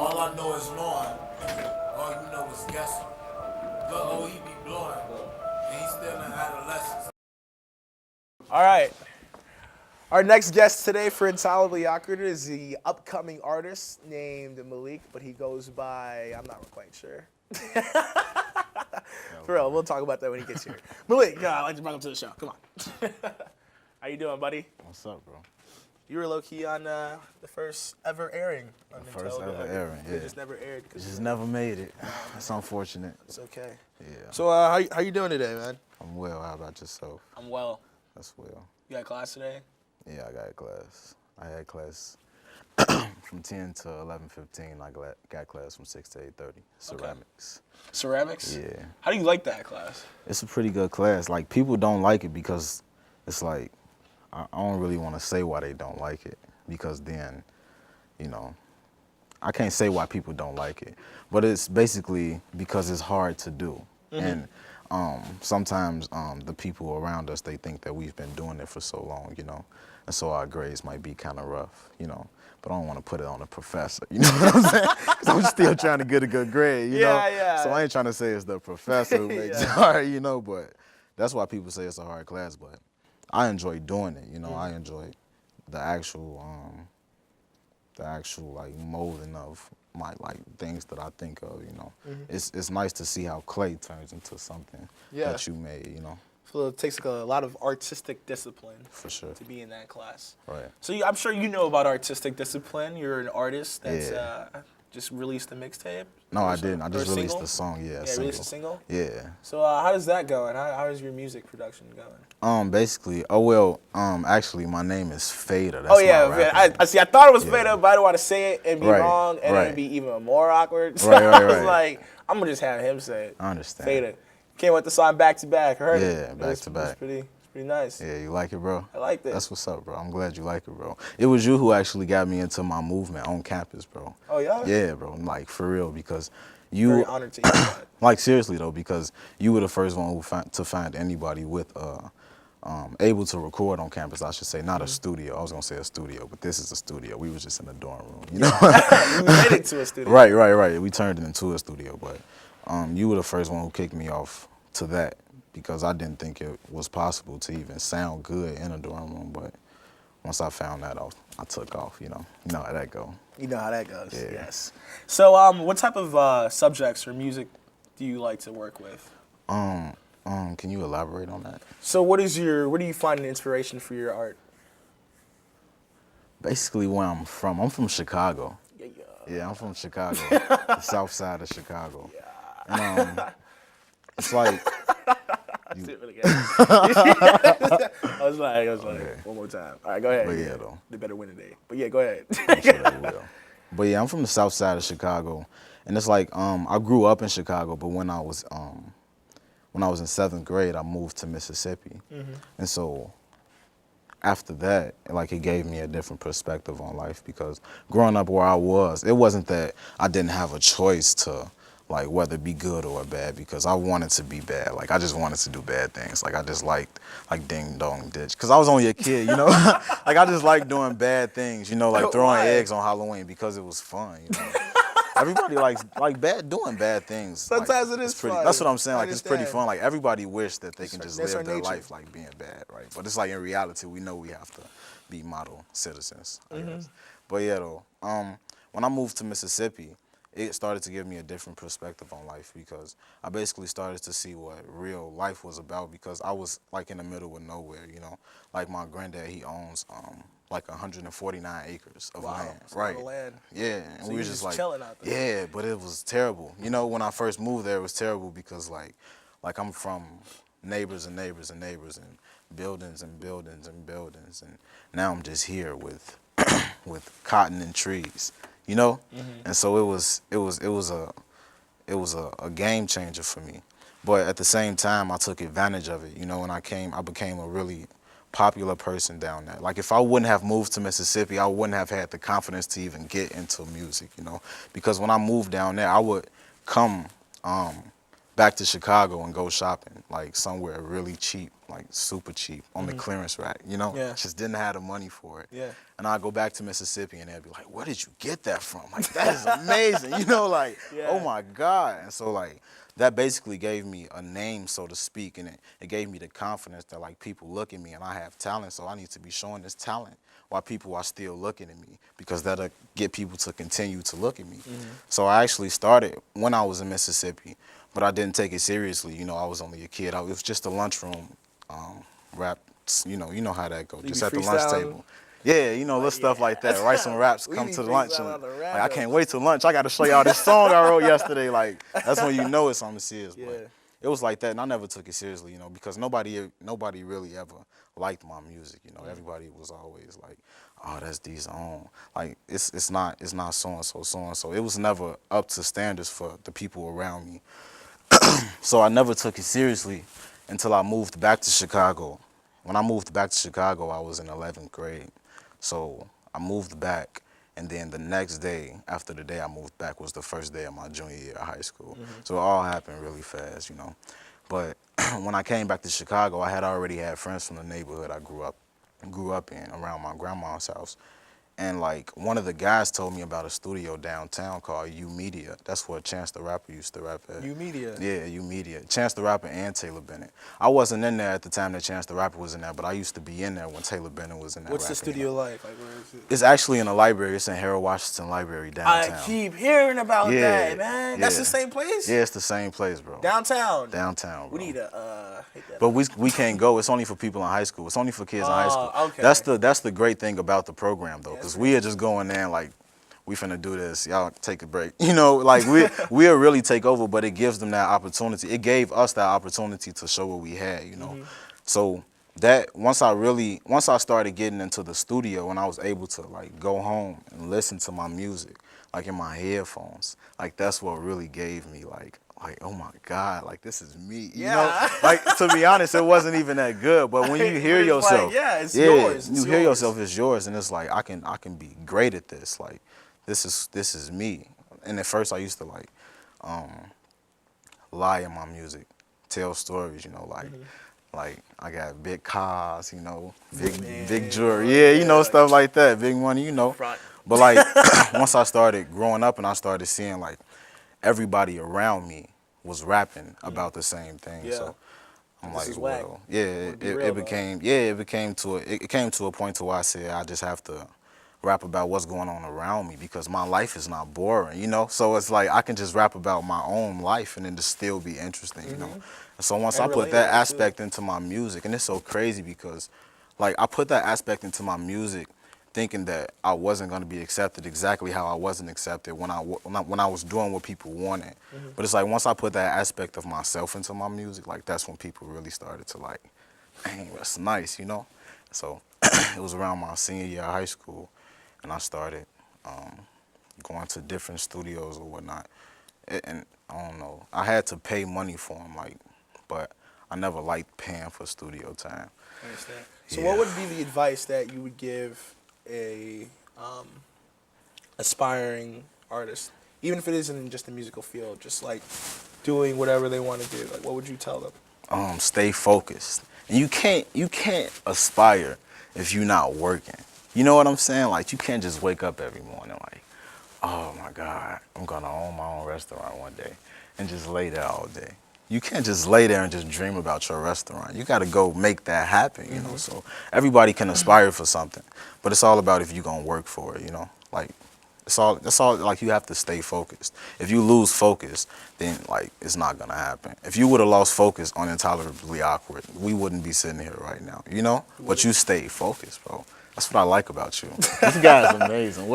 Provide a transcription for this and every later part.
All I know is knowing. All you know is guessing. The OE be blowing. And he's still in adolescence. All right. Our next guest today for Intolerably Awkward is the upcoming artist named Malik, but he goes by, I'm not quite sure. For real, we'll talk about that when he gets here. Malik, I'd like to bring him to the show. Come on. How you doing, buddy? What's up, bro? You were low-key on the first ever airing. On First ever airing, yeah. It just never aired. Just never made it. It's unfortunate. It's okay. Yeah. So how you doing today, man? I'm well. How about yourself? I'm well. That's well. You got class today? Yeah, I got class. I had class from 10 to 11:15. I got class from 6 to 8:30. Ceramics. Ceramics? Yeah. How do you like that class? It's a pretty good class. Like, people don't like it because it's like, I don't really want to say why they don't like it, because then, you know, I can't say why people don't like it. But it's basically because it's hard to do. And sometimes the people around us, they think that we've been doing it for so long, you know, and so our grades might be kind of rough, you know. But I don't want to put it on the professor, you know what I'm saying? 'Cause I'm still trying to get a good grade, you know? Yeah. So I ain't trying to say it's the professor who makes it hard, you know, but that's why people say it's a hard class. But I enjoy doing it, you know. I enjoy the actual like molding of my like things that I think of, you know. It's nice to see how clay turns into something that you made, you know. So it takes like a lot of artistic discipline For sure. to be in that class. Right. So I'm sure you know about artistic discipline. You're an artist that's Yeah. Just released a mixtape. No, or I so- didn't. I or a just released single? the song, yeah. Yeah, released a single. Yeah. So how does that go, and how is your music production going? Basically, actually, my name is FADAH. That's Oh yeah, my rapper I see. I thought it was Yeah. FADAH, but I didn't want to say it and be Right, wrong, and right. then be even more awkward. So Right, I was right. like, I'm gonna just have him say it. I understand. FADAH. Came with the song back to back. I heard it. Yeah, back to back. It's pretty nice. Yeah, you like it, bro? I like this. That's what's up, bro. I'm glad you like it, bro. It was you who actually got me into my movement on campus, bro. Oh yeah. Yeah, bro. Like, for real, because Very you, honored to hear that. like, seriously, though, because you were the first one to find anybody with, able to record on campus, I should say. Not a studio. I was going to say a studio, but this is a studio. We was just in a dorm room, you know? We made it to a studio. Right. We turned it into a studio, but you were the first one who kicked me off to that, because I didn't think it was possible to even sound good in a dorm room. But once I found that out, I took off, you know. You know how that go. You know how that goes. Yeah. Yes. So what type of subjects or music do you like to work with? Can you elaborate on that? So where do you find an inspiration for your art? Basically, where I'm from Chicago. Yeah, I'm from Chicago, the south side of Chicago. And it's like, I was like, Okay. one more time. All right, go ahead. But yeah, though. They better win today. But yeah, go ahead. I'm sure they will. But yeah, I'm from the south side of Chicago, and it's like I grew up in Chicago, but when I was in 7th grade, I moved to Mississippi, and so after that, like, it gave me a different perspective on life, because growing up where I was, it wasn't that I didn't have a choice to, like, whether it be good or bad, because I wanted to be bad. Like, I just wanted to do bad things. Like, I just liked, like, ding dong ditch, because I was only a kid, you know? Like, I just liked doing bad things, you know, like throwing eggs on Halloween, because it was fun, you know? Everybody likes doing bad things. Sometimes like, it is it's pretty, fun. That's what I'm saying. I Like, it's pretty understand. fun. Like, everybody wish that they can just That's live our their nature. life like being bad, right? But it's like, in reality, we know we have to be model citizens, I guess. But yeah, though, when I moved to Mississippi, it started to give me a different perspective on life, because I basically started to see what real life was about, because I was like in the middle of nowhere, you know. Like, my granddad, he owns like 149 acres of land. That's a lot of land. Yeah, and So we you were just just like, chilling out there. yeah, but it was terrible. You know, when I first moved there, it was terrible, because like I'm from neighbors and neighbors and neighbors and buildings and buildings and buildings, and now I'm just here with with cotton and trees, you know. And so it was a game changer for me. But at the same time, I took advantage of it. You know, when I became a really popular person down there. Like, if I wouldn't have moved to Mississippi, I wouldn't have had the confidence to even get into music, you know. Because when I moved down there, I would come back to Chicago and go shopping, like somewhere really cheap, like super cheap on the clearance rack, you know? Yeah. Just didn't have the money for it. Yeah. And I'd go back to Mississippi and they'd be like, where did you get that from? Like, that is amazing, you know, like, Yeah. oh my God. And so like, that basically gave me a name, so to speak, and it gave me the confidence that like people look at me and I have talent, so I need to be showing this talent while people are still looking at me, because that'll get people to continue to look at me. So I actually started when I was in Mississippi, but I didn't take it seriously. You know, I was only a kid. It was just a lunchroom rap. You know how that goes. You Just be at the lunch freestyling? table. Yeah, you know, little stuff like that. Write some raps, We come be to the lunch. And, freestyling on the rap like, I though. can't wait till lunch. I got to show y'all this song I wrote yesterday. Like, that's when you know it's something serious. Yeah. But it was like that, and I never took it seriously, you know, because nobody really ever liked my music. You know, everybody was always like, "Oh, that's D's own." Like, it's not so and so. It was never up to standards for the people around me. So I never took it seriously until I moved back to Chicago. When I moved back to Chicago, I was in 11th grade. So I moved back, and then the next day, after the day I moved back, was the first day of my junior year of high school. So it all happened really fast, you know. But when I came back to Chicago, I had already had friends from the neighborhood I grew up in, around my grandma's house. And like one of the guys told me about a studio downtown called U Media. That's where Chance the Rapper used to rap at. U Media. Yeah, U Media. Chance the Rapper and Taylor Bennett. I wasn't in there at the time that Chance the Rapper was in there, but I used to be in there when Taylor Bennett was in there. What's the rapping, studio like? Like, where is it? It's actually in a library. It's in Harold Washington Library downtown. I keep hearing about Yeah, that, man. That's yeah. the same place? Yeah, it's the same place, bro. Downtown. Downtown, bro. We need to hit that. But we can't go. It's only for people in high school. It's only for kids in high school. Okay. That's the great thing about the program, though, because we are just going there and like, we finna do this. Y'all take a break. You know, like we'll really take over, but it gives them that opportunity. It gave us that opportunity to show what we had, you know. So that once I started getting into the studio and I was able to like go home and listen to my music, like in my headphones, like that's what really gave me like, oh my God, like this is me. You know? Like, to be honest, it wasn't even that good. But when you hear yourself, like, it's yours. You hear yourself, it's yours, and it's like I can be great at this. Like this is me. And at first I used to like lie in my music, tell stories, you know, like I got big cars, you know, big jewelry, yeah, you know, stuff like that, big money, you know. But like once I started growing up and I started seeing like everybody around me was rapping about the same thing, so I'm like, well, yeah, it came to a point to where I said I just have to rap about what's going on around me because my life is not boring, you know. So it's like I can just rap about my own life and then just still be interesting, you know. And so once I put that aspect into my music, and it's so crazy because like I put that aspect into my music thinking that I wasn't going to be accepted exactly how I wasn't accepted when I was doing what people wanted. But it's like once I put that aspect of myself into my music, like that's when people really started to like, dang, that's nice, you know. So it was around my senior year of high school, and I started going to different studios or whatnot. And I don't know, I had to pay money for them, like, but I never liked paying for studio time. I understand. So what would be the advice that you would give a aspiring artist, even if it isn't in just the musical field, just like doing whatever they want to do? Like, what would you tell them? Stay focused. And you can't aspire if you're not working. You know what I'm saying? Like, you can't just wake up every morning like, oh my God, I'm gonna own my own restaurant one day and just lay there all day. You can't just lay there and just dream about your restaurant. You gotta go make that happen, you know? So everybody can aspire for something, but it's all about if you're gonna work for it, you know? Like, that's all, like, you have to stay focused. If you lose focus, then, like, it's not gonna happen. If you would've lost focus on Intolerably Awkward, we wouldn't be sitting here right now, you know? But you stayed focused, bro. That's what I like about you. This guy's amazing.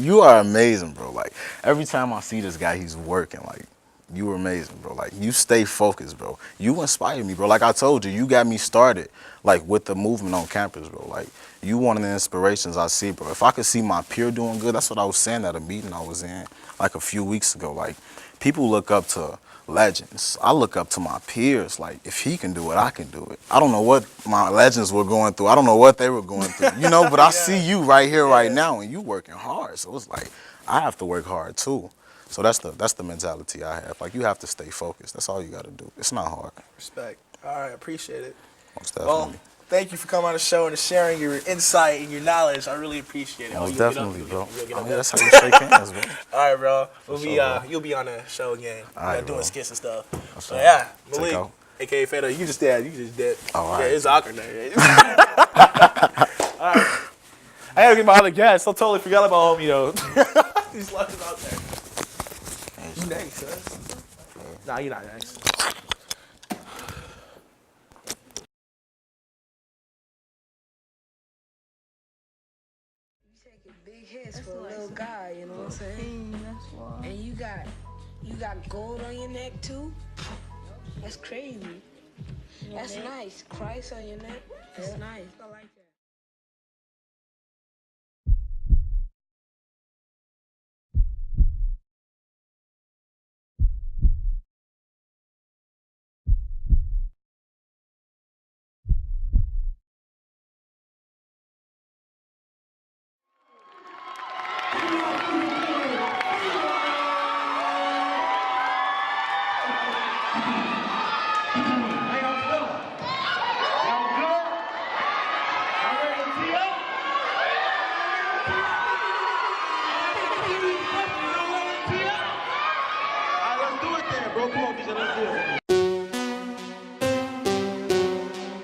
You are amazing, bro. Like, every time I see this guy, he's working, like, you were amazing, bro. Like, you stay focused, bro. You inspire me, bro. Like I told you, you got me started, like, with the movement on campus, bro. Like, you one of the inspirations I see, bro. If I could see my peer doing good, that's what I was saying at a meeting I was in, like, a few weeks ago. Like, people look up to legends. I look up to my peers. Like, if he can do it, I can do it. I don't know what my legends were going through. I don't know what they were going through, you know, but I see you right here, right now, and you working hard. So it's like, I have to work hard, too. So that's the mentality I have. Like, you have to stay focused. That's all you got to do. It's not hard. Respect. All right, appreciate it. Most definitely. Well, thank you for coming on the show and sharing your insight and your knowledge. I really appreciate it. Most definitely, bro. Yeah, That's how you shake hands, bro. All right, bro. Sure, You'll be on the show again. All right, doing bro. skits and stuff. So right. yeah, Take Malik, out. aka FADAH, you just did. All right. Yeah, it's awkward now. All right. I gotta get my other guests. I totally forgot about homie though. He's left it out there. You next, huh? Nah, you're not next. Big hits for a little guy, you know what I'm saying? And you got gold on your neck too? That's crazy. That's nice. Christ on your neck. That's nice. I like that.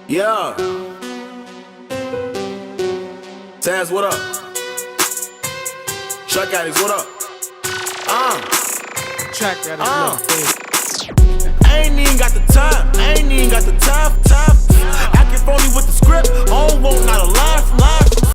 Yeah. Taz, what up? Chuck Addicts, what up? Check that I ain't even got the time. I ain't even got the time. I can phony with the script. I don't want not a line from line.